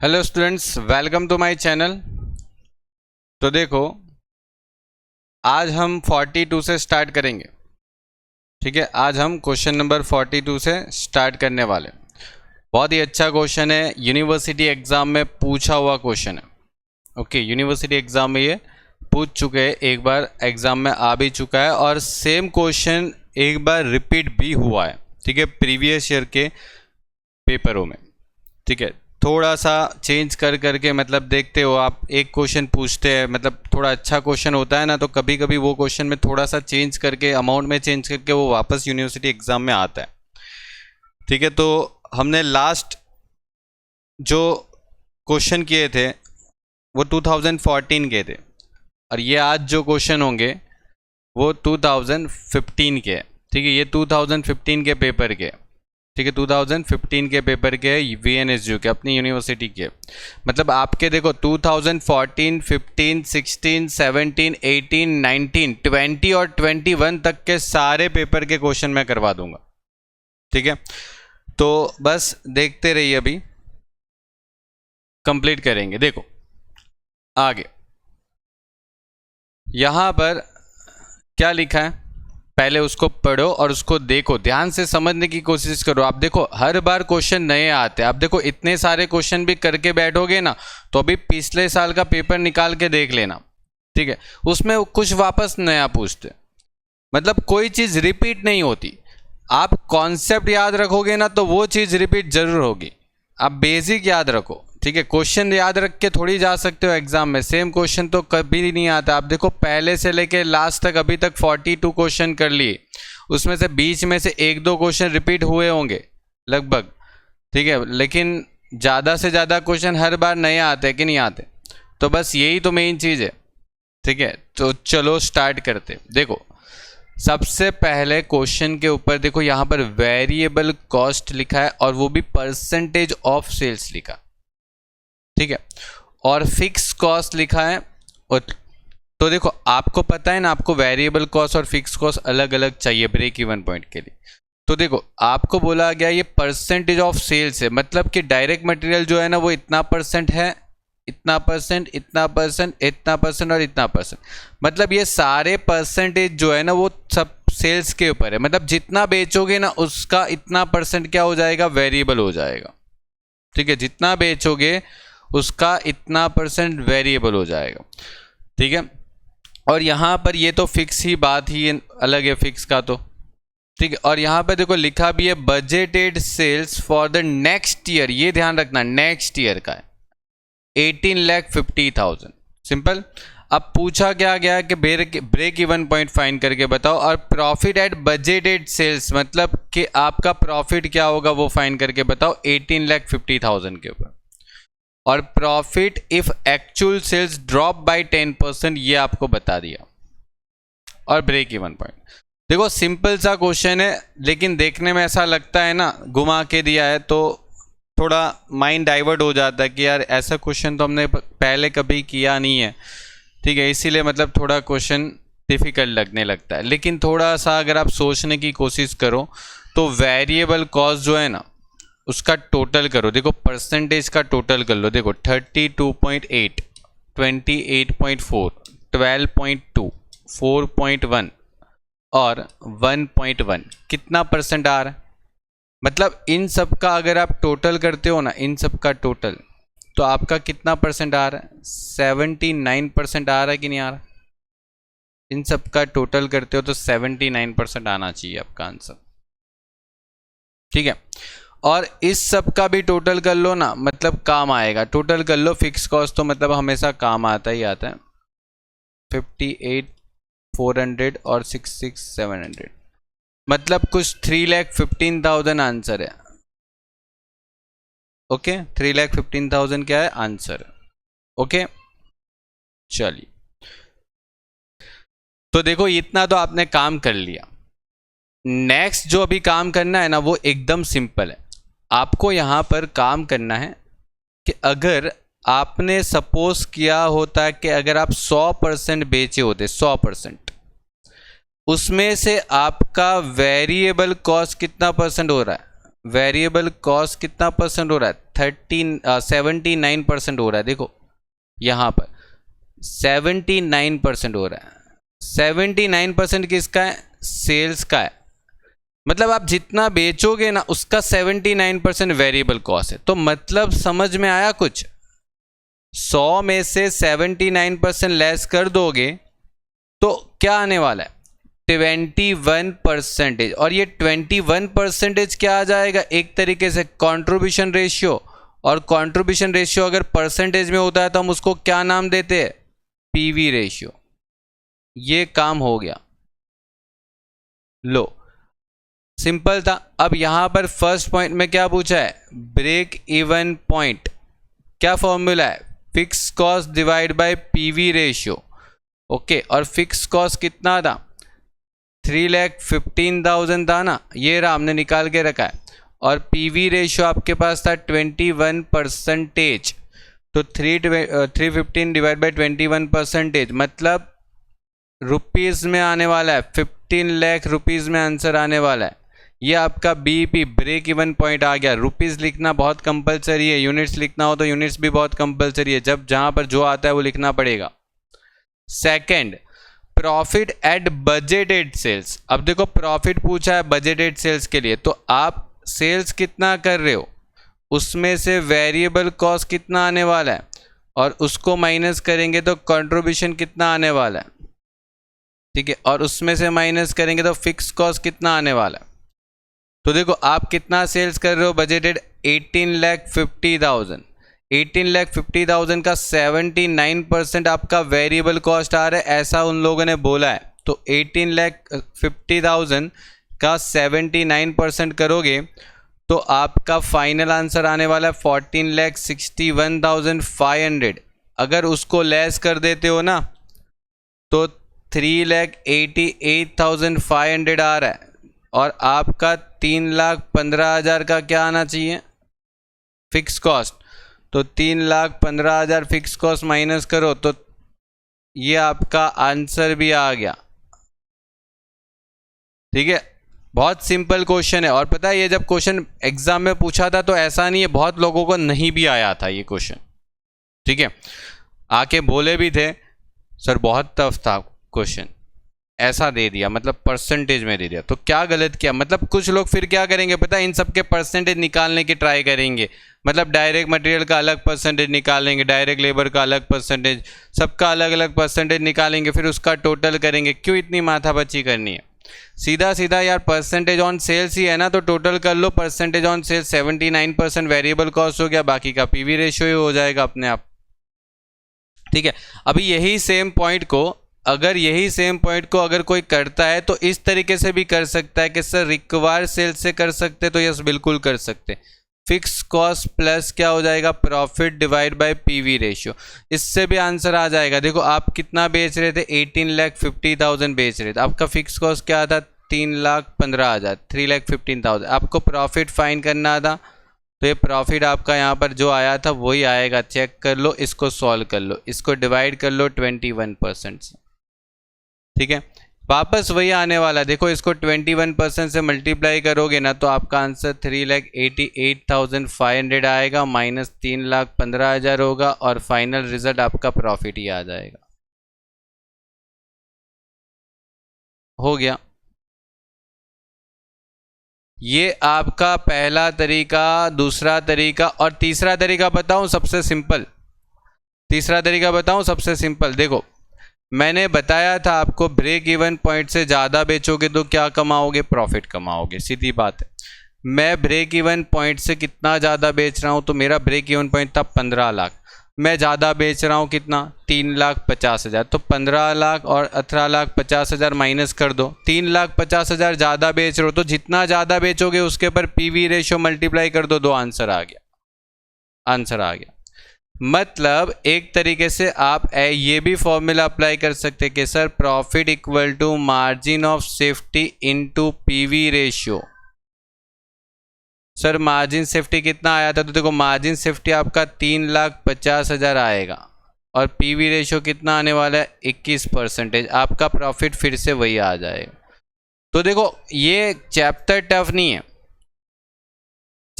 Hello students, welcome to my channel. तो देखो, आज हम 42 से स्टार्ट करेंगे। ठीक है, आज हम क्वेश्चन नंबर 42 से स्टार्ट करने वाले। बहुत ही अच्छा क्वेश्चन है, यूनिवर्सिटी एग्ज़ाम में पूछा हुआ क्वेश्चन है। ओके, यूनिवर्सिटी एग्ज़ाम में ये पूछ चुके हैं, एक बार एग्ज़ाम में आ भी चुका है और सेम क्वेश्चन एक बार रिपीट भी हुआ है। ठीक है, प्रीवियस ईयर के पेपरों में। ठीक है, थोड़ा सा चेंज कर करके, मतलब देखते हो आप, एक क्वेश्चन पूछते हैं, मतलब थोड़ा अच्छा क्वेश्चन होता है ना, तो कभी कभी वो क्वेश्चन में थोड़ा सा चेंज करके, अमाउंट में चेंज करके वो वापस यूनिवर्सिटी एग्जाम में आता है। ठीक है, तो हमने लास्ट जो क्वेश्चन किए थे वो 2014 के थे और ये आज जो क्वेश्चन होंगे वो 2015 के। ठीक है, ये 2015 के पेपर के। ठीक है, 2015 के पेपर के VNSU के, अपनी यूनिवर्सिटी के। मतलब आपके देखो 2014, 15, 16, 17, 18, 19, 20 और 21 तक के सारे पेपर के क्वेश्चन मैं करवा दूंगा। ठीक है, तो बस देखते रहिए, अभी कंप्लीट करेंगे। देखो आगे यहां पर क्या लिखा है, पहले उसको पढ़ो और उसको देखो, ध्यान से समझने की कोशिश करो। आप देखो हर बार क्वेश्चन नए आते हैं। आप देखो इतने सारे क्वेश्चन भी करके बैठोगे ना, तो अभी पिछले साल का पेपर निकाल के देख लेना। ठीक है, उसमें कुछ वापस नया पूछते, मतलब कोई चीज़ रिपीट नहीं होती। आप कॉन्सेप्ट याद रखोगे ना तो वो चीज़ रिपीट जरूर होगी। आप बेसिक याद रखो। ठीक है, क्वेश्चन याद रख के थोड़ी जा सकते हो एग्जाम में, सेम क्वेश्चन तो कभी नहीं आता। आप देखो पहले से लेके लास्ट तक अभी तक 42 क्वेश्चन कर लिए, उसमें से बीच में से एक दो क्वेश्चन रिपीट हुए होंगे लगभग। ठीक है, लेकिन ज़्यादा से ज़्यादा क्वेश्चन हर बार नए आते हैं कि नहीं आते। तो बस यही तो मेन चीज़ है। ठीक है, तो चलो स्टार्ट करते। देखो सबसे पहले क्वेश्चन के ऊपर देखो, यहाँ पर वेरिएबल कॉस्ट लिखा है और वो भी परसेंटेज ऑफ सेल्स लिखा। ठीक है, और फिक्स कॉस्ट लिखा है। और तो देखो आपको पता है ना, आपको वेरिएबल कॉस्ट और फिक्स कॉस्ट अलग अलग चाहिए ब्रेक इवन पॉइंट के लिए। तो देखो आपको बोला गया ये परसेंटेज ऑफ सेल्स है, मतलब कि डायरेक्ट मटेरियल जो है ना वो इतना परसेंट है, इतना परसेंट, इतना परसेंट, इतना परसेंट और इतना परसेंट। मतलब ये सारे परसेंटेज जो है ना वो सब सेल्स के ऊपर है। मतलब जितना बेचोगे ना उसका इतना परसेंट क्या हो जाएगा, वेरिएबल हो जाएगा। ठीक है, जितना बेचोगे उसका इतना परसेंट वेरिएबल हो जाएगा। ठीक है, और यहाँ पर ये तो फिक्स ही बात ही अलग है फिक्स का तो। ठीक है, और यहाँ पर देखो लिखा भी है budgeted sales for the next year, ये ध्यान रखना नेक्स्ट ईयर का है 18,50,000। सिंपल। अब पूछा क्या गया कि ब्रेक इवन पॉइंट फाइंड करके बताओ, और प्रॉफिट एट बजटेड सेल्स, मतलब कि आपका प्रॉफिट क्या होगा वो फाइंड करके बताओ 18,50,000 के ऊपर। और profit if actual sales drop by 10%, ये आपको बता दिया। और ब्रेक इवन पॉइंट देखो सिंपल सा क्वेश्चन है, लेकिन देखने में ऐसा लगता है ना घुमा के दिया है, तो थोड़ा माइंड डाइवर्ट हो जाता है कि यार ऐसा क्वेश्चन तो हमने पहले कभी किया नहीं है। ठीक है, इसीलिए मतलब थोड़ा क्वेश्चन डिफिकल्ट लगने लगता है। लेकिन थोड़ा सा अगर आप सोचने की कोशिश करो तो वेरिएबल कॉस्ट जो है ना उसका टोटल करो। देखो परसेंटेज का टोटल कर लो। देखो 32.8, 28.4, 12.2, 4.1 और 1.1 कितना परसेंट आ रहा है। मतलब इन सब का अगर आप टोटल करते हो ना, इन सब का टोटल, तो आपका कितना परसेंट आ रहा है, 79% आ रहा है कि नहीं आ रहा। इन सब का टोटल करते हो तो 79% आना चाहिए आपका आंसर। ठीक है, और इस सब का भी टोटल कर लो ना, मतलब काम आएगा। टोटल कर लो फिक्स कॉस्ट, तो मतलब हमेशा काम आता ही आता है। 58,400 और 66,700, मतलब कुछ 3,15,000 आंसर है। ओके, 3,15,000 क्या है आंसर। ओके चलिए, तो देखो इतना तो आपने काम कर लिया। नेक्स्ट जो अभी काम करना है ना वो एकदम सिंपल है। आपको यहां पर काम करना है कि अगर आपने सपोज किया होता है कि अगर आप 100% बेचे होते, 100%, उसमें से आपका वेरिएबल कॉस्ट कितना परसेंट हो रहा है, वेरिएबल कॉस्ट कितना परसेंट हो रहा है, 79% हो रहा है। देखो यहाँ पर 79% हो रहा है। 79% किसका है? सेल्स का है। मतलब आप जितना बेचोगे ना उसका 79% वेरिएबल कॉस्ट है। तो मतलब समझ में आया कुछ? 100 में से 79% लेस कर दोगे तो क्या आने वाला है? 21%। और ये 21% क्या आ जाएगा? एक तरीके से कंट्रीब्यूशन रेशियो। और कंट्रीब्यूशन रेशियो अगर परसेंटेज में होता है तो हम उसको क्या नाम देते हैं? PV ratio. ये काम हो गया। लो, सिंपल था। अब यहां पर फर्स्ट पॉइंट में क्या पूछा है? Break even point. क्या फॉर्मूला है? Fix cost divide by PV ratio. Okay, और फिक्स कॉस्ट कितना था? 3,15,000 था ना, ये रहा, हमने निकाल के रखा है। और पीवी रेशियो आपके पास था 21%। तो 315 डिवाइड बाई 21%, मतलब रुपीज़ में आने वाला है। 15 लाख रुपीज़ में आंसर आने वाला है। ये आपका बीईपी ब्रेक इवन पॉइंट आ गया। रुपीज़ लिखना बहुत कंपलसरी है, यूनिट्स लिखना हो तो यूनिट्स भी बहुत कंपलसरी है। जब जहाँ पर जो आता है वो लिखना पड़ेगा। Second, profit at budgeted sales. अब देखो प्रॉफिट पूछा है बजटेड सेल्स के लिए, तो आप सेल्स कितना कर रहे हो उसमें से वेरिएबल कॉस्ट कितना आने वाला है और उसको माइनस करेंगे तो कंट्रीब्यूशन कितना आने वाला है, ठीक है, और उसमें से माइनस करेंगे तो फिक्स कॉस्ट कितना आने वाला है। तो देखो आप कितना सेल्स कर रहे हो बजटेड? 18,50,000। 18,50,000 का 79% आपका वेरिएबल कॉस्ट आ रहा है, ऐसा उन लोगों ने बोला है। तो 18,50,000 का 79% करोगे तो आपका फाइनल आंसर आने वाला है 14,61,500। अगर उसको लेस कर देते हो ना तो 3,88,500 आ रहा है। और आपका 3,15,000 का क्या आना चाहिए? Fix cost. तो 3,15,000 फिक्स कॉस्ट माइनस करो तो ये आपका आंसर भी आ गया। ठीक है, बहुत सिंपल क्वेश्चन है। और पता है ये जब क्वेश्चन एग्जाम में पूछा था तो ऐसा नहीं है, बहुत लोगों को नहीं भी आया था ये क्वेश्चन। ठीक है, आके बोले भी थे सर बहुत टफ था क्वेश्चन, ऐसा दे दिया, मतलब परसेंटेज में दे दिया। तो क्या गलत किया? मतलब कुछ लोग फिर क्या करेंगे पता है, इन सबके परसेंटेज निकालने की ट्राई करेंगे। मतलब डायरेक्ट मटेरियल का अलग परसेंटेज निकालेंगे, डायरेक्ट लेबर का अलग परसेंटेज, सबका अलग अलग परसेंटेज निकालेंगे, फिर उसका टोटल करेंगे। क्यों इतनी माथापच्ची करनी है? सीधा सीधा यार परसेंटेज ऑन सेल्स ही है ना, तो टोटल कर लो। Percentage on sales 79% variable cost हो गया, बाकी का पीवी रेशियो ही हो जाएगा अपने आप। ठीक है, अभी यही सेम पॉइंट को अगर कोई करता है तो इस तरीके से भी कर सकता है कि सर रिक्वायर्ड सेल्स से कर सकते, तो यस बिल्कुल कर सकते। फिक्स कॉस्ट प्लस क्या हो जाएगा? Profit divide by PV ratio. इससे भी आंसर आ जाएगा। देखो आप कितना बेच रहे थे? 18,50,000 बेच रहे थे। आपका फिक्स कॉस्ट क्या था? 3,15,000, 3,15,000। आपको प्रॉफिट फाइन करना था, तो ये प्रॉफिट आपका यहाँ पर जो आया था वही आएगा। चेक कर लो, इसको सॉल्व कर लो, इसको डिवाइड कर लो 21% से। ठीक है, वापस वही आने वाला। देखो इसको 21% से मल्टीप्लाई करोगे ना तो आपका आंसर 3,88,500 आएगा, माइनस 3,15,000 होगा, और फाइनल रिजल्ट आपका प्रॉफिट ही आ जाएगा। हो गया। ये आपका पहला तरीका, दूसरा तरीका, और तीसरा तरीका बताऊं सबसे सिंपल। देखो मैंने बताया था आपको, ब्रेक इवन पॉइंट से ज़्यादा बेचोगे तो क्या कमाओगे? प्रॉफिट कमाओगे, सीधी बात है। मैं ब्रेक इवन पॉइंट से कितना ज़्यादा बेच रहा हूँ, तो मेरा ब्रेक इवन पॉइंट था 15 लाख, मैं ज़्यादा बेच रहा हूँ कितना? 3,50,000। तो 15 लाख और 18,50,000 माइनस कर दो। 3,50,000 ज़्यादा बेच रहे हो तो जितना ज़्यादा बेचोगे उसके ऊपर पीवी रेशियो मल्टीप्लाई कर दो, आंसर आ गया। मतलब एक तरीके से आप ये भी फॉर्मूला अप्लाई कर सकते हैं कि sir profit equal to margin of safety into PV ratio. Sir margin safety कितना आया था? तो देखो मार्जिन सेफ्टी आपका 3,50,000 आएगा, और पीवी रेशियो कितना आने वाला है? 21%। आपका प्रॉफिट फिर से वही आ जाएगा। तो देखो ये चैप्टर टफ नहीं है,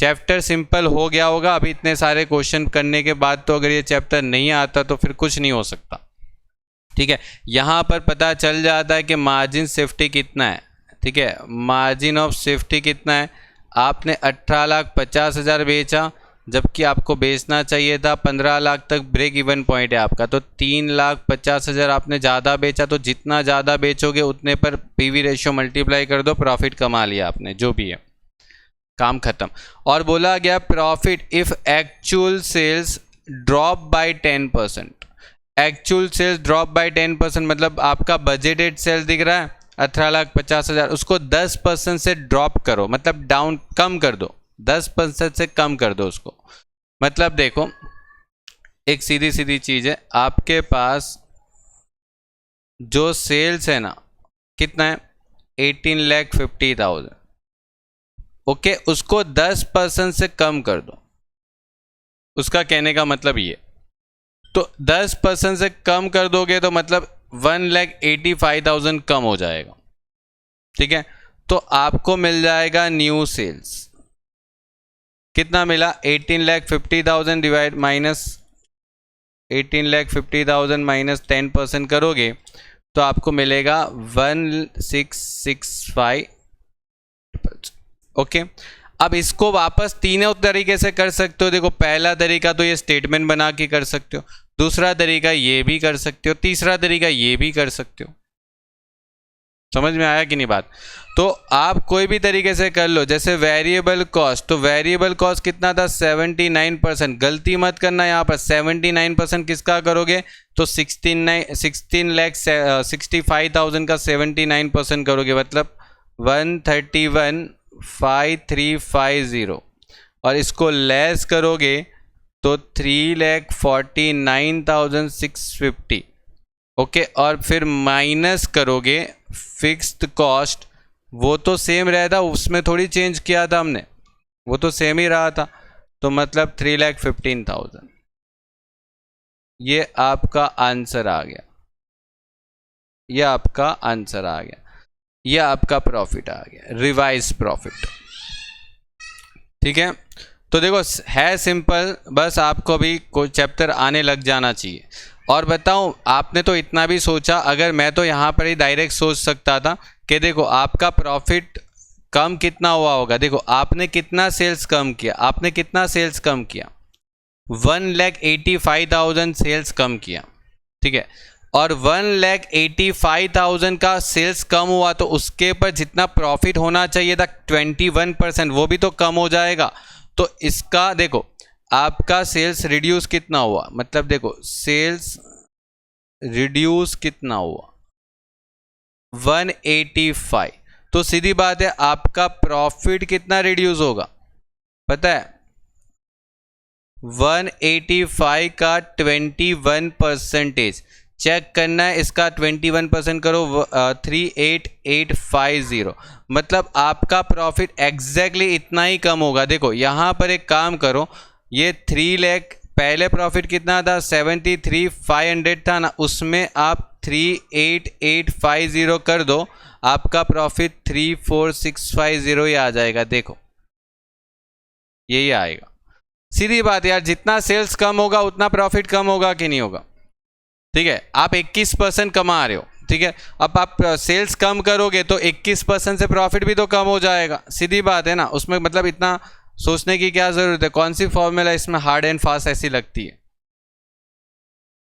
चैप्टर सिंपल हो गया होगा। अभी इतने सारे क्वेश्चन करने के बाद तो अगर ये चैप्टर नहीं आता तो फिर कुछ नहीं हो सकता। ठीक है, यहाँ पर पता चल जाता है कि मार्जिन सेफ्टी कितना है। ठीक है, मार्जिन ऑफ सेफ्टी कितना है। आपने 18,50,000 बेचा, जबकि आपको बेचना चाहिए था 15 लाख तक, ब्रेक इवन पॉइंट है आपका, तो 3,50,000 आपने ज़्यादा बेचा। तो जितना ज़्यादा बेचोगे उतने पर पीवी रेशियो मल्टीप्लाई कर दो, प्रॉफिट कमा लिया आपने, जो भी है, काम खत्म। और बोला गया profit if actual sales drop by 10%। Actual sales drop by 10% मतलब आपका बजटेड सेल दिख रहा है 18,50,000, उसको 10% से ड्रॉप करो, मतलब डाउन, कम कर दो, 10% से कम कर दो उसको। मतलब देखो एक सीधी सीधी चीज़ है, आपके पास जो सेल्स है ना कितना है 18,50,000, ओके, उसको 10% से कम कर दो। उसका कहने का मतलब ये, तो 10% से कम कर दोगे तो मतलब 1,85,000 कम हो जाएगा। ठीक है, तो आपको मिल जाएगा न्यू सेल्स कितना मिला, 18,50,000 डिवाइड माइनस 18,50,000 माइनस 10% करोगे तो आपको मिलेगा 1,665। ओके, अब इसको वापस तीनों तरीके से कर सकते हो। देखो पहला तरीका तो ये स्टेटमेंट बना के कर सकते हो, दूसरा तरीका ये भी कर सकते हो, तीसरा तरीका ये भी कर सकते हो। समझ में आया कि नहीं बात? तो आप कोई भी तरीके से कर लो। जैसे वेरिएबल कॉस्ट, तो वेरिएबल कॉस्ट कितना था 79%। गलती मत करना यहाँ पर, 79% किसका करोगे तो 16,65,000 का 79% करोगे, मतलब 131,5350, और इसको लेस करोगे तो 3,49,650। ओके, और फिर माइनस करोगे फिक्स्ड कॉस्ट, वो तो सेम रहता, उसमें थोड़ी चेंज किया था हमने, वो तो सेम ही रहा था, तो मतलब 3,15,000। ये आपका आंसर आ गया, ये आपका आंसर आ गया, ये आपका प्रॉफिट आ गया, रिवाइज प्रॉफिट। ठीक है, तो देखो है सिंपल, बस आपको भी कोई चैप्टर आने लग जाना चाहिए। और बताऊं, आपने तो इतना भी सोचा, अगर मैं तो यहाँ पर ही डायरेक्ट सोच सकता था कि देखो आपका प्रॉफिट कम कितना हुआ होगा। देखो आपने कितना सेल्स कम किया, आपने कितना सेल्स कम किया, 1,85,000 सेल्स कम किया। ठीक है, और 1,85,000 का सेल्स कम हुआ तो उसके ऊपर जितना प्रॉफिट होना चाहिए था 21%, वो भी तो कम हो जाएगा। तो इसका देखो आपका सेल्स रिड्यूस कितना हुआ, मतलब देखो सेल्स रिड्यूस कितना हुआ 185, तो सीधी बात है आपका प्रॉफिट कितना रिड्यूस होगा पता है, 185 का 21%। चेक करना है इसका 21% करो, 38,850, मतलब आपका प्रॉफिट एग्जैक्टली इतना ही कम होगा। देखो यहाँ पर एक काम करो, ये 3 लाख पहले प्रॉफिट कितना था 73,500 था ना, उसमें आप 38,850 कर दो, आपका प्रॉफिट 34,650 ही आ जाएगा। देखो यही आएगा, सीधी बात यार, जितना सेल्स कम होगा उतना प्रॉफिट कम होगा कि नहीं होगा। ठीक है, आप 21% कमा रहे हो, ठीक है, अब आप सेल्स कम करोगे तो 21% से प्रॉफिट भी तो कम हो जाएगा, सीधी बात है ना, उसमें मतलब इतना सोचने की क्या जरूरत है, कौन सी फॉर्मूला इसमें हार्ड एंड फास्ट ऐसी लगती है।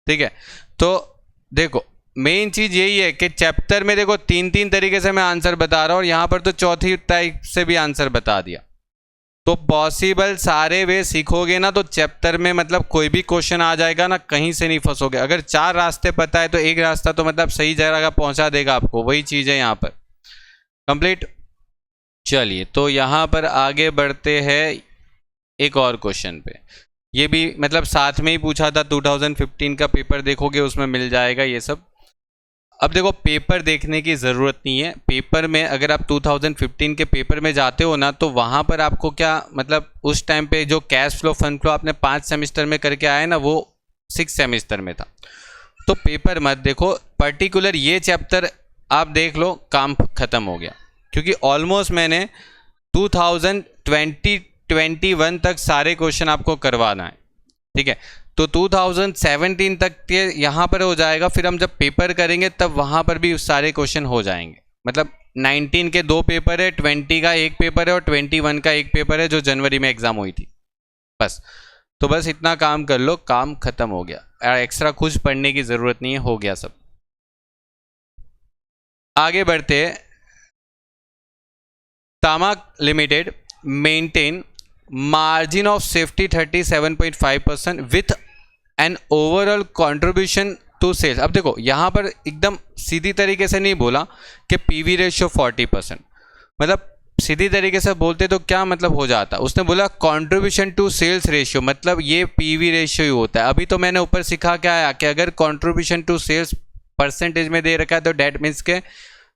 ठीक है, तो देखो मेन चीज यही है कि चैप्टर में देखो 3 तरीके से मैं आंसर बता रहा हूं, और यहां पर तो चौथी टाइप से भी आंसर बता दिया। तो पॉसिबल सारे वे सीखोगे ना तो चैप्टर में मतलब कोई भी क्वेश्चन आ जाएगा ना, कहीं से नहीं फंसोगे। अगर 4 रास्ते पता है तो एक रास्ता तो मतलब सही जगह पहुंचा देगा आपको, वही चीज़ है यहाँ पर कंप्लीट। चलिए तो यहाँ पर आगे बढ़ते हैं एक और क्वेश्चन पे, ये भी मतलब साथ में ही पूछा था, 2015 का पेपर देखोगे उसमें मिल जाएगा ये सब। अब देखो पेपर देखने की ज़रूरत नहीं है, पेपर में अगर आप 2015 के पेपर में जाते हो ना तो वहाँ पर आपको क्या मतलब उस टाइम पे जो कैश फ्लो फंड फ्लो आपने 5 सेमेस्टर में करके आए ना, वो 6 सेमेस्टर में था। तो पेपर मत देखो, पर्टिकुलर ये चैप्टर आप देख लो, काम ख़त्म हो गया। क्योंकि ऑलमोस्ट मैंने 2020 2021 तक सारे क्वेश्चन आपको करवाना है, ठीक है। तो 2017 तक के यहाँ पर हो जाएगा, फिर हम जब पेपर करेंगे तब वहाँ पर भी सारे क्वेश्चन हो जाएंगे। मतलब 19 के 2 पेपर है, 20 का 1 पेपर है और 21 का 1 पेपर है जो जनवरी में एग्जाम हुई थी। बस, तो बस इतना काम कर लो, काम खत्म हो गया, एक्स्ट्रा कुछ पढ़ने की जरूरत नहीं है, हो गया सब। आगे बढ़ते हैं। तामाक limited maintain margin of safety 37.5% with an overall contribution to sales. अब देखो यहाँ पर एकदम सीधी तरीके से नहीं बोला कि पीवी रेशियो 40%, मतलब सीधी तरीके से बोलते तो क्या मतलब हो जाता, उसने बोला कंट्रीब्यूशन टू सेल्स रेशियो, मतलब ये पीवी रेशियो ही होता है। अभी तो मैंने ऊपर सिखा क्या है कि अगर कंट्रीब्यूशन टू सेल्स परसेंटेज में दे रखा है तो डेट मीन्स के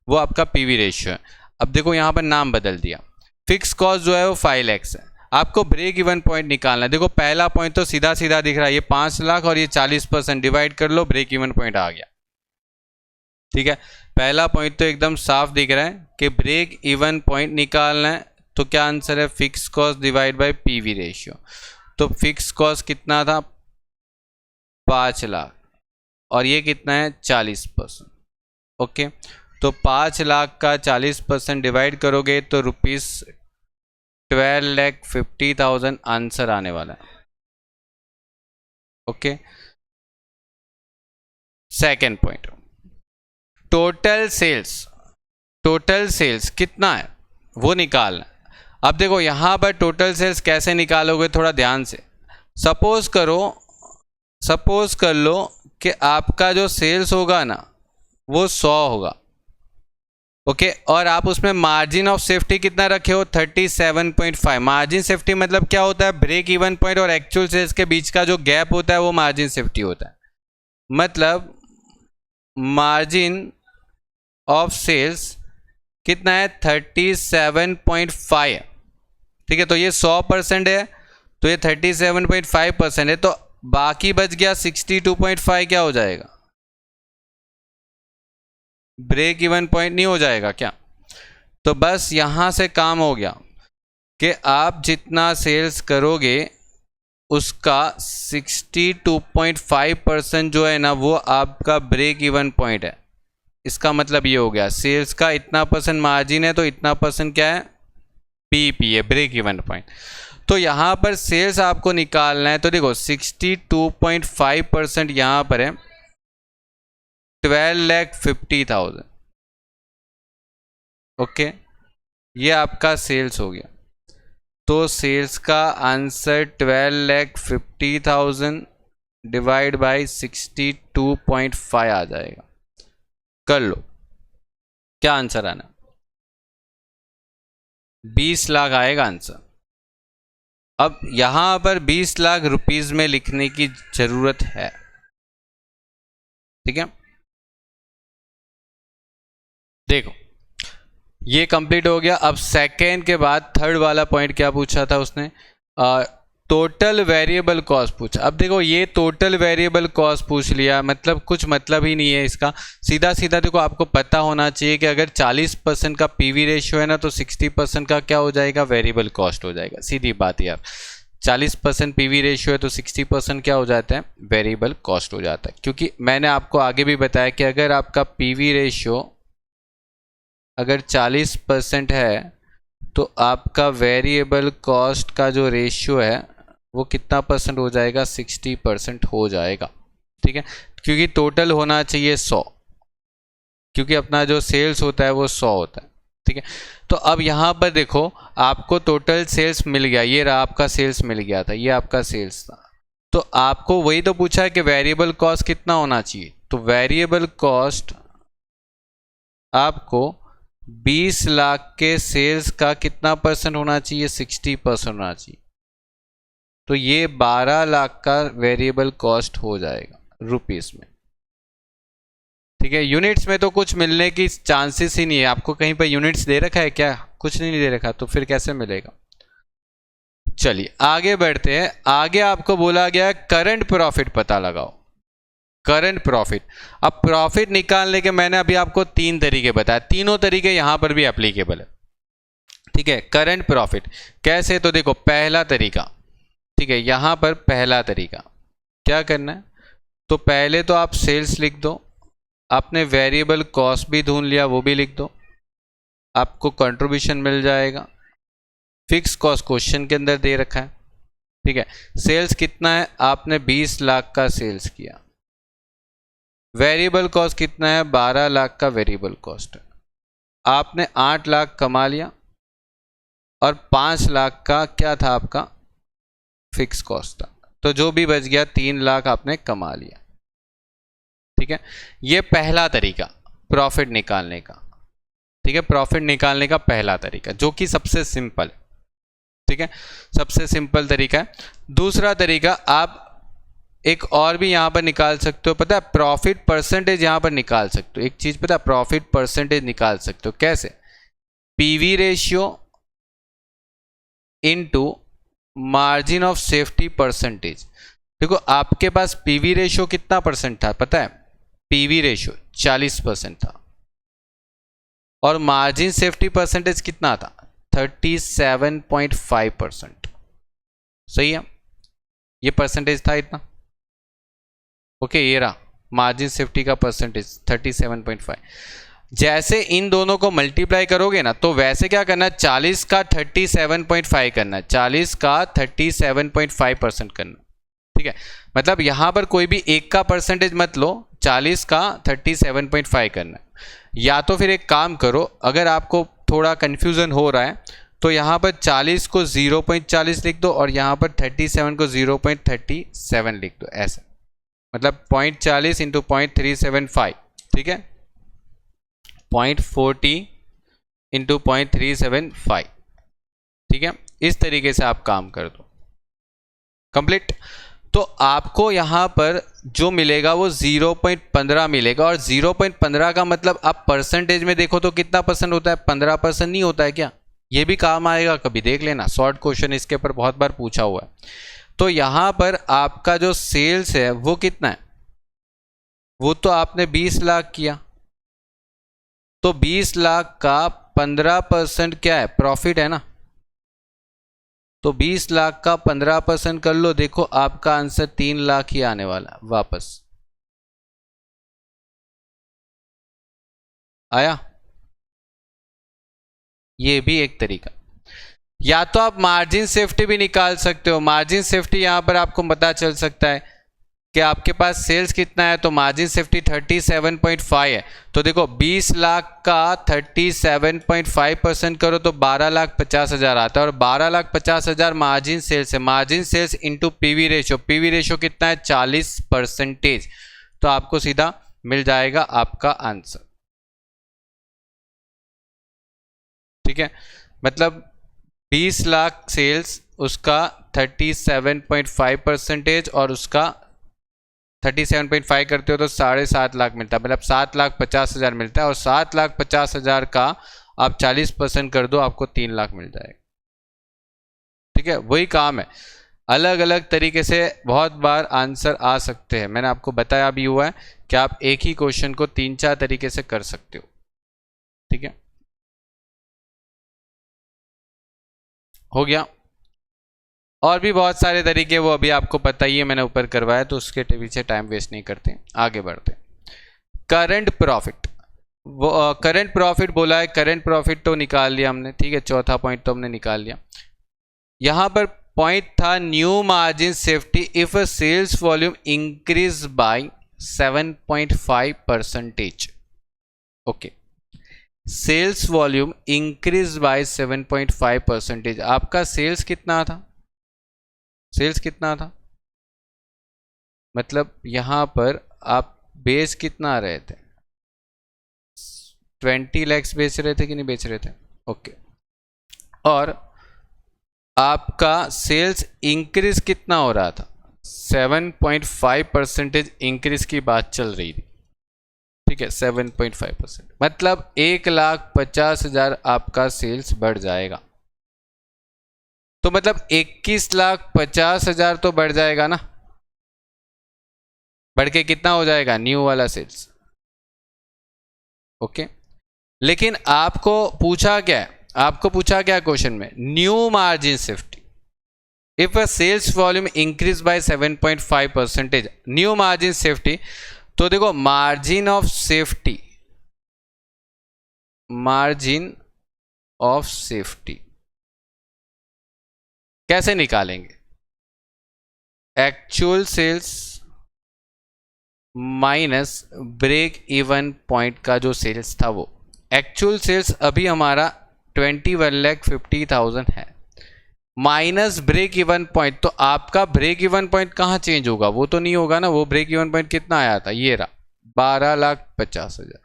वो आपका पीवी रेशियो है। अब देखो यहाँ पर नाम बदल दिया, फिक्स कॉस्ट जो है वो 5 लाख है, आपको ब्रेक इवन पॉइंट निकालना है। देखो पहला पॉइंट तो सीधा सीधा दिख रहा है, ये 5 लाख और ये 40% डिवाइड कर लो, ब्रेक इवन पॉइंट आ गया, ठीक है। पहला पॉइंट तो एकदम साफ दिख रहा है कि ब्रेक इवन पॉइंट निकालना है, तो क्या आंसर है, fix cost divide by PV ratio. तो फिक्स कॉस्ट कितना था, 5 लाख और ये कितना है 40%, ओके। तो 5 लाख का 40% डिवाइड करोगे तो ₹12,50,000 आंसर आने वाला है, okay. Second point, total sales कितना है वो निकालना। अब देखो यहाँ पर टोटल सेल्स कैसे निकालोगे, थोड़ा ध्यान से। सपोज कर लो कि आपका जो सेल्स होगा ना वो 100 होगा, ओके, और आप उसमें मार्जिन ऑफ सेफ्टी कितना रखे हो, 37.5। मार्जिन सेफ्टी मतलब क्या होता है, ब्रेक इवन पॉइंट और एक्चुअल सेल्स के बीच का जो गैप होता है वो मार्जिन सेफ्टी होता है। मतलब मार्जिन ऑफ सेल्स कितना है, 37.5, ठीक है। तो ये 100% है, तो ये 37.5% है, तो बाकी बच गया 62.5, क्या हो जाएगा, ब्रेक इवन पॉइंट नहीं हो जाएगा क्या। तो बस यहां से काम हो गया कि आप जितना सेल्स करोगे उसका 62.5% जो है ना वो आपका ब्रेक इवन पॉइंट है। इसका मतलब ये हो गया, सेल्स का इतना % मार्जिन है तो इतना % क्या है, बीईपी है, ब्रेक इवन पॉइंट। तो यहाँ पर सेल्स आपको निकालना है, तो देखो 62.5% यहाँ पर है 12,50,000, ओके, ये आपका सेल्स हो गया। तो सेल्स का आंसर 12,50,000 डिवाइड बाई 62.5 आ जाएगा। कर लो, क्या आंसर आना, 20 लाख आएगा आंसर। अब यहां पर 20 लाख रुपीस में लिखने की जरूरत है, ठीक है। देखो ये कंप्लीट हो गया। अब सेकेंड के बाद थर्ड वाला पॉइंट क्या पूछा था उसने, टोटल वेरिएबल कॉस्ट पूछा। अब देखो ये टोटल वेरिएबल कॉस्ट पूछ लिया, मतलब कुछ मतलब ही नहीं है इसका। सीधा सीधा देखो आपको पता होना चाहिए कि अगर 40% का पीवी रेशियो है ना तो 60% का क्या हो जाएगा, वेरिएबल कॉस्ट हो जाएगा। सीधी बात यार, 40% पीवी रेशियो है तो 60% क्या हो जाता है, वेरिएबल कॉस्ट हो जाता है। क्योंकि मैंने आपको आगे भी बताया कि अगर आपका पीवी रेशियो अगर 40% है तो आपका वेरिएबल कॉस्ट का जो रेशियो है वो कितना % हो जाएगा, 60% हो जाएगा, ठीक है। क्योंकि टोटल होना चाहिए 100, क्योंकि अपना जो सेल्स होता है वो 100 होता है, ठीक है। तो अब यहाँ पर देखो आपको टोटल सेल्स मिल गया, ये रहा आपका सेल्स मिल गया था, ये आपका सेल्स था। तो आपको वही तो पूछा है कि वेरिएबल कॉस्ट कितना होना चाहिए, तो वेरिएबल कॉस्ट आपको 20 लाख के सेल्स का कितना % होना चाहिए, 60% होना चाहिए। तो ये 12 लाख का वेरिएबल कॉस्ट हो जाएगा रुपीस में, ठीक है। यूनिट्स में तो कुछ मिलने की चांसेस ही नहीं है। आपको कहीं पर यूनिट्स दे रखा है क्या, कुछ नहीं दे रखा, तो फिर कैसे मिलेगा। चलिए आगे बढ़ते हैं। आगे आपको बोला गया करंट प्रॉफिट पता लगाओ, करंट प्रॉफिट। अब प्रॉफिट निकालने के मैंने अभी आपको 3 तरीके बताए, तीनों तरीके यहां पर भी एप्लीकेबल है, ठीक है। करंट प्रॉफिट कैसे, तो देखो पहला तरीका, ठीक है, यहां पर पहला तरीका क्या करना है, तो पहले तो आप सेल्स लिख दो, आपने वेरिएबल कॉस्ट भी ढूंढ लिया वो भी लिख दो, आपको कंट्रीब्यूशन मिल जाएगा। फिक्स कॉस्ट क्वेश्चन के अंदर दे रखा है, ठीक है। सेल्स कितना है, आपने 20 लाख का सेल्स किया। वेरिएबल कॉस्ट कितना है, 12 लाख का वेरिएबल कॉस्ट है। आपने 8 लाख कमा लिया और 5 लाख का क्या था आपका फिक्स कॉस्ट था, तो जो भी बच गया 3 लाख आपने कमा लिया, ठीक है। ये पहला तरीका प्रॉफिट निकालने का, ठीक है, प्रॉफिट निकालने का पहला तरीका जो कि सबसे सिंपल है, ठीक है, सबसे सिंपल तरीका है। दूसरा तरीका आप एक और भी यहां पर निकाल सकते हो, पता है, प्रॉफिट परसेंटेज यहां पर निकाल सकते हो। एक चीज पता है, प्रॉफिट परसेंटेज निकाल सकते हो कैसे, PV ratio into margin of safety percentage. देखो आपके पास पीवी रेशियो कितना परसेंट था पता है, पीवी रेशियो 40% था और मार्जिन सेफ्टी परसेंटेज कितना था, 37.5%। सही है, ये परसेंटेज था इतना, ओके, ये रहा मार्जिन सेफ्टी का परसेंटेज 37.5। जैसे इन दोनों को मल्टीप्लाई करोगे ना, तो वैसे क्या करना है, 40 का 37.5 करना है, 40 का 37.5% करना, ठीक है। मतलब यहां पर कोई भी एक का परसेंटेज मत लो, 40 का 37.5 करना है। या तो फिर एक काम करो, अगर आपको थोड़ा कंफ्यूजन हो रहा है तो यहां पर 40 को 0.40 लिख दो और यहां पर 37 को 0.37 लिख दो, ऐसा, मतलब 0.40 इंटू 0.375, ठीक है, 0.40 इंटू 0.375, ठीक है। इस तरीके से आप काम कर दो, कंप्लीट। तो आपको यहां पर जो मिलेगा वो 0.15 मिलेगा, और 0.15 का मतलब आप परसेंटेज में देखो तो कितना परसेंट होता है, 15% नहीं होता है क्या। ये भी काम आएगा, कभी देख लेना, शॉर्ट क्वेश्चन इसके ऊपर बहुत बार पूछा हुआ है। तो यहां पर आपका जो सेल्स है वो कितना है, वो तो आपने 20 लाख किया, तो 20 लाख का 15% क्या है, प्रॉफिट है ना, तो 20 लाख का 15% कर लो, देखो आपका आंसर 3 लाख ही आने वाला वापस। आया, ये भी एक तरीका। या तो आप मार्जिन सेफ्टी भी निकाल सकते हो, मार्जिन सेफ्टी यहां पर आपको पता चल सकता है कि आपके पास सेल्स कितना है, तो मार्जिन सेफ्टी 37.5 है, तो देखो 20 लाख का 37.5% करो तो 12,50,000 आता है, और 12,50,000 मार्जिन सेल्स है, margin sales into PV ratio, PV ratio कितना है 40%, तो आपको सीधा मिल जाएगा आपका आंसर, ठीक है। मतलब 20 लाख सेल्स, उसका 37.5% और उसका 37.5 करते हो तो 7.5 लाख मिलता है, मतलब 7,50,000 मिलता है, और 7,50,000 का आप 40% कर दो, आपको 3 लाख मिल जाएगा, ठीक है। वही काम है, अलग अलग तरीके से बहुत बार आंसर आ सकते हैं। मैंने आपको बताया भी हुआ है कि आप एक ही क्वेश्चन को 3-4 तरीके से कर सकते हो, ठीक है, हो गया। और भी बहुत सारे तरीके, वो अभी आपको पता ही है, मैंने ऊपर करवाया, तो उसके पीछे टाइम वेस्ट नहीं करते, आगे बढ़ते। करंट प्रॉफिट, वो करंट प्रॉफिट बोला है, करंट प्रॉफिट तो निकाल लिया हमने, ठीक है, चौथा पॉइंट तो हमने निकाल लिया। यहां पर पॉइंट था new margin safety if sales volume increase by 7.5%, okay, sales volume increase by 7.5%। आपका सेल्स कितना था, सेल्स कितना था, मतलब यहां पर आप बेच कितना रहे थे, 20 लाख बेच रहे थे कि नहीं बेच रहे थे, ओके, और आपका सेल्स इंक्रीज कितना हो रहा था, 7.5% इंक्रीज की बात चल रही थी, ठीक है, 7.5%, मतलब 1,50,000 आपका सेल्स बढ़ जाएगा, तो मतलब 21,50,000 तो बढ़ जाएगा ना, बढ़ के कितना हो जाएगा, न्यू वाला सेल्स, ओके। लेकिन आपको पूछा क्या है, आपको पूछा क्या क्वेश्चन में, new margin safety if a sales volume increase by 7.5%, new margin safety. तो देखो margin of safety, margin of safety कैसे निकालेंगे, actual sales minus break even point का जो सेल्स था वो, एक्चुअल सेल्स अभी हमारा 21,50,000 है, माइनस ब्रेक इवन पॉइंट। तो आपका ब्रेक इवन पॉइंट कहाँ चेंज होगा, वो तो नहीं होगा ना, वो ब्रेक इवन पॉइंट कितना आया था, ये रहा 12,50,000।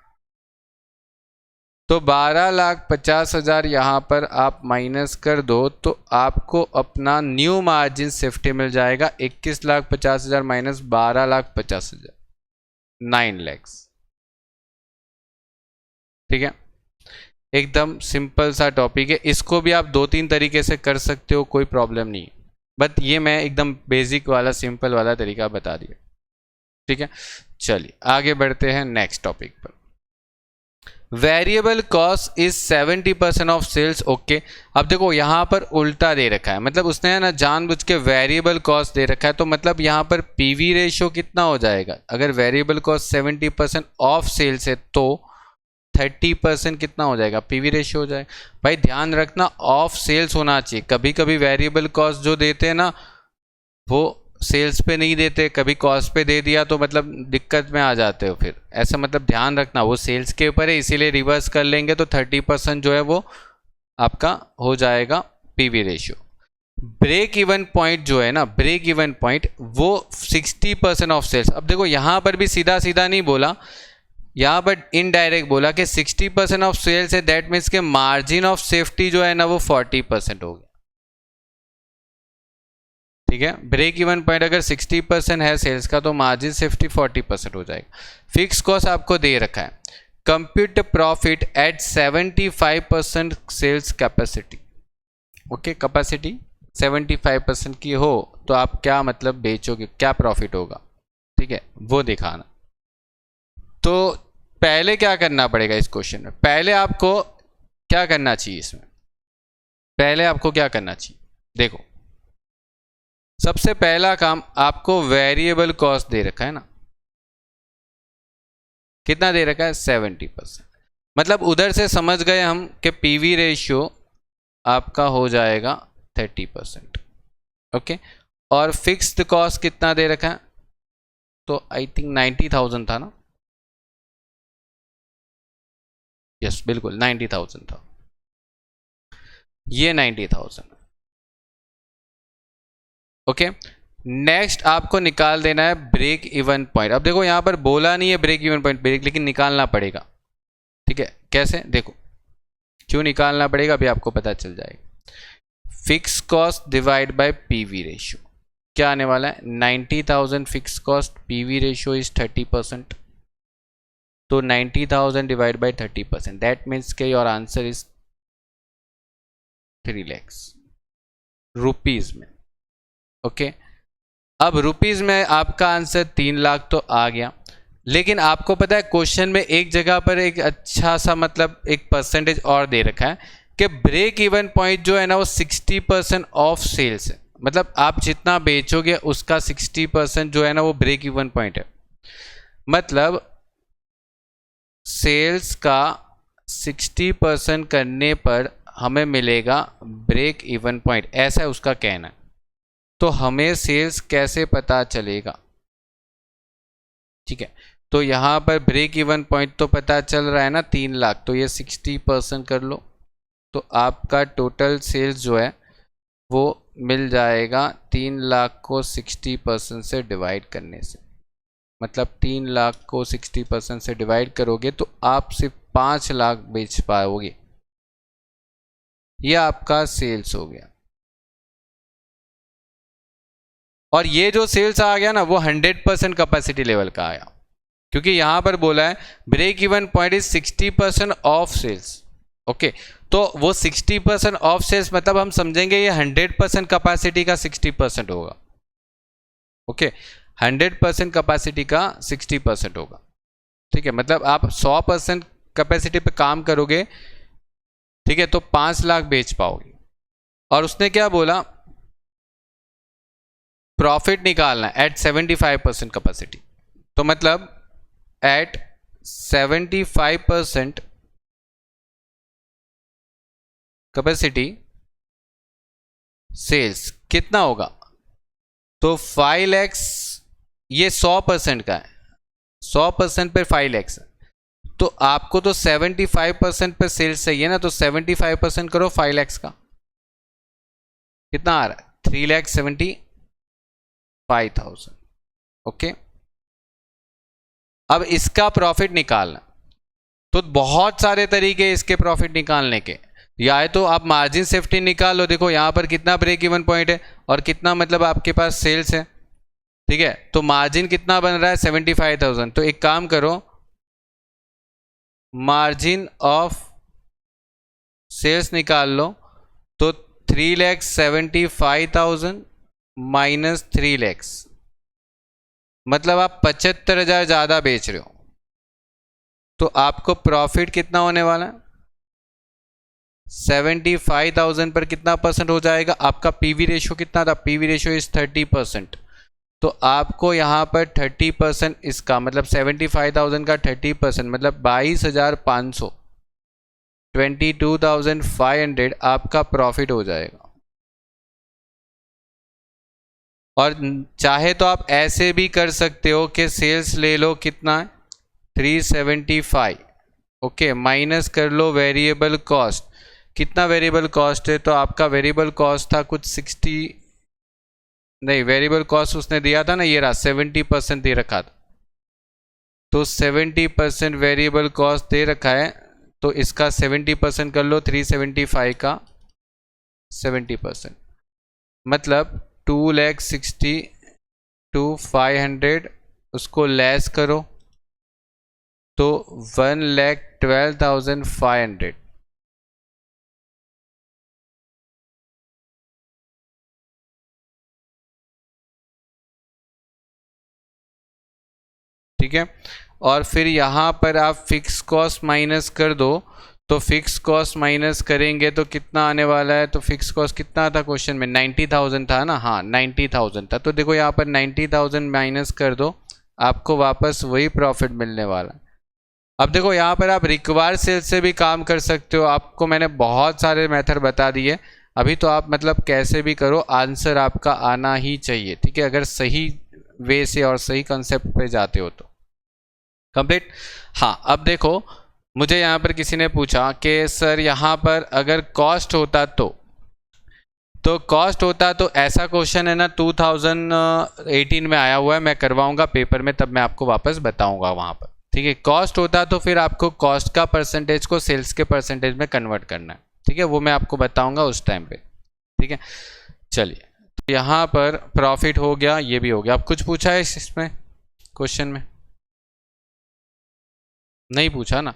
तो 12,50,000 यहाँ पर आप माइनस कर दो तो आपको अपना न्यू मार्जिन सेफ्टी मिल जाएगा 21,50,000 माइनस 12,50,000, 9 लाख। ठीक है, एकदम सिंपल सा टॉपिक है, इसको भी आप 2-3 तरीके से कर सकते हो, कोई प्रॉब्लम नहीं है, बट ये मैं एकदम बेसिक वाला सिंपल वाला तरीका बता दिया। ठीक है, चलिए आगे बढ़ते हैं नेक्स्ट टॉपिक पर। Variable cost is 70% of sales. Okay, अब देखो यहाँ पर उल्टा दे रखा है, मतलब उसने है ना जानबूझ के वेरिएबल कॉस्ट दे रखा है, तो मतलब यहाँ पर पीवी रेशियो कितना हो जाएगा, अगर वेरिएबल कॉस्ट 70% ऑफ सेल्स है तो 30% कितना हो जाएगा, पीवी रेशियो हो जाएगा। भाई ध्यान रखना ऑफ सेल्स होना चाहिए, कभी कभी वेरिएबल कॉस्ट जो देते हैं ना वो सेल्स पे नहीं देते, कभी कॉस्ट पे दे दिया तो मतलब दिक्कत में आ जाते हो फिर, ऐसा मतलब ध्यान रखना वो सेल्स के ऊपर है, इसीलिए रिवर्स कर लेंगे तो 30% जो है वो आपका हो जाएगा PV ratio. Break even point जो है ना, ब्रेक इवन पॉइंट वो 60% ऑफ सेल्स। अब देखो यहाँ पर भी सीधा सीधा नहीं बोला, यहाँ पर इनडायरेक्ट बोला कि 60% ऑफ सेल्स है, दैट मीन्स के मार्जिन ऑफ सेफ्टी जो है ना वो 40% हो गया। ठीक है, ब्रेक इवन पॉइंट अगर 60% है सेल्स का तो मार्जिन सेफ्टी 40% हो जाएगा। फिक्स कॉस्ट आपको दे रखा है, compute profit at 75% sales capacity. Okay, capacity 75% की हो तो आप क्या मतलब बेचोगे, क्या प्रॉफिट होगा, ठीक है वो दिखाना। तो पहले क्या करना पड़ेगा इस क्वेश्चन में, पहले आपको क्या करना चाहिए इसमें, पहले आपको क्या करना चाहिए, देखो सबसे पहला काम आपको वेरिएबल कॉस्ट दे रखा है ना, कितना दे रखा है 70%, मतलब उधर से समझ गए हम कि पीवी रेशियो आपका हो जाएगा 30%। ओके, और फिक्स्ड कॉस्ट कितना दे रखा है, तो आई थिंक 90,000 था ना, यस बिल्कुल 90,000 था, ये 90,000। ओके, नेक्स्ट आपको निकाल देना है ब्रेक इवन पॉइंट। अब देखो यहां पर बोला नहीं है ब्रेक इवन पॉइंट ब्रेक, लेकिन निकालना पड़ेगा। ठीक है, कैसे देखो, क्यों निकालना पड़ेगा अभी आपको पता चल जाएगा। Fix cost divide by PV ratio क्या आने वाला है, 90,000 fix cost, PV ratio is 30%, तो 90,000 डिवाइड बाय 30%, दैट मीन्स के your answer is 3 lakhs rupees में। ओके, अब रुपीज में आपका आंसर 3 लाख तो आ गया, लेकिन आपको पता है क्वेश्चन में एक जगह पर एक अच्छा सा मतलब एक परसेंटेज और दे रखा है कि ब्रेक इवन पॉइंट जो है ना वो 60% ऑफ सेल्स है, मतलब आप जितना बेचोगे उसका 60% जो है ना वो ब्रेक इवन पॉइंट है, मतलब सेल्स का 60% करने पर हमें मिलेगा ब्रेक इवन पॉइंट, ऐसा है उसका कहना है। तो हमें सेल्स कैसे पता चलेगा, ठीक है, तो यहां पर ब्रेक इवन पॉइंट तो पता चल रहा है ना 3 लाख, तो ये 60% कर लो, तो आपका टोटल सेल्स जो है वो मिल जाएगा 3 लाख को 60% से डिवाइड करने से, मतलब 3 लाख को 60% से डिवाइड करोगे तो आप सिर्फ 5 लाख बेच पाओगे, ये आपका सेल्स हो गया। और ये जो सेल्स आ गया ना वो 100% कैपेसिटी लेवल का आया, क्योंकि यहां पर बोला है break even point is 60% of sales. Okay, तो वो 60% ऑफ सेल्स मतलब हम समझेंगे ये 100% कैपेसिटी का 60% होगा। ओके, 100% कैपेसिटी का 60% होगा। ठीक है, मतलब आप 100% कैपेसिटी पे काम करोगे ठीक है, तो 5 लाख बेच पाओगे। और उसने क्या बोला, प्रॉफिट निकालना एट 75% कैपेसिटी। तो मतलब एट 75% कैपेसिटी सेल्स कितना होगा, तो 5 लैक्स, ये 100% का है, 100% पर 5 लैक्स, तो आपको तो 75% पर सेल्स चाहिए ना, तो 75% करो 5 लैक्स का, कितना आ रहा है 3,75,000। ओके, अब इसका प्रॉफिट निकालना, तो बहुत सारे तरीके इसके प्रॉफिट निकालने के, या तो आप मार्जिन सेफ्टी निकाल लो, देखो यहां पर कितना ब्रेक इवन पॉइंट है और कितना मतलब आपके पास सेल्स है, ठीक है, तो मार्जिन कितना बन रहा है 75,000, तो एक काम करो, मार्जिन ऑफ सेल्स निकाल लो, तो 3,75,000 माइनस 3 लैक्स, मतलब आप 75,000 ज्यादा बेच रहे हो, तो आपको प्रॉफिट कितना होने वाला है 75,000 पर कितना परसेंट हो जाएगा, आपका पीवी रेशियो कितना था, पीवी रेशियो इज 30%, तो आपको यहाँ पर 30% इसका मतलब 75,000 का 30% मतलब 22,500, 22,500 आपका प्रॉफिट हो जाएगा। और चाहे तो आप ऐसे भी कर सकते हो कि सेल्स ले लो कितना 375, ओके, माइनस कर लो वेरिएबल कॉस्ट, कितना वेरिएबल कॉस्ट है, तो आपका वेरिएबल कॉस्ट था कुछ 60, नहीं वेरिएबल कॉस्ट उसने दिया था ना, ये रहा 70% दे रखा था, तो 70% वेरिएबल कॉस्ट दे रखा है, तो इसका 70% कर लो 375 का 70%, मतलब 2,60,500, उसको लेस करो तो 1,12,500, ठीक है। और फिर यहाँ पर आप फिक्स कॉस्ट माइनस कर दो, तो फिक्स कॉस्ट माइनस करेंगे तो कितना आने वाला है, तो फिक्स कॉस्ट कितना था क्वेश्चन में 90,000 था ना, हाँ 90,000 था, तो देखो यहाँ पर 90,000 माइनस कर दो, आपको वापस वही प्रॉफिट मिलने वाला। अब देखो यहाँ पर आप रिक्वायर्ड सेल्स से भी काम कर सकते हो, आपको मैंने बहुत सारे मेथड बता दिए, अभी तो आप मतलब कैसे भी करो आंसर आपका आना ही चाहिए, ठीक है, अगर सही वे से और सही कंसेप्ट पे जाते हो तो। कंप्लीट। हाँ, अब देखो मुझे यहाँ पर किसी ने पूछा कि सर यहाँ पर अगर कॉस्ट होता तो कॉस्ट होता तो ऐसा क्वेश्चन है ना 2018 में आया हुआ है, मैं करवाऊंगा पेपर में, तब मैं आपको वापस बताऊंगा वहाँ पर, ठीक है। कॉस्ट होता तो फिर आपको कॉस्ट का परसेंटेज को सेल्स के परसेंटेज में कन्वर्ट करना है, ठीक है, वो मैं आपको बताऊंगा उस टाइम पे, ठीक है। चलिए, तो यहाँ पर प्रॉफिट हो गया, ये भी हो गया। अब कुछ पूछा है इसमें क्वेश्चन में, नहीं पूछा ना,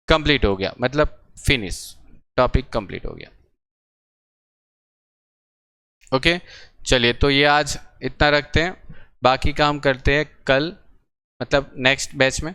कंप्लीट हो गया, मतलब फिनिश, टॉपिक कंप्लीट हो गया। ओके, चलिए, तो ये आज इतना रखते हैं, बाकी काम करते हैं कल, मतलब नेक्स्ट बैच में।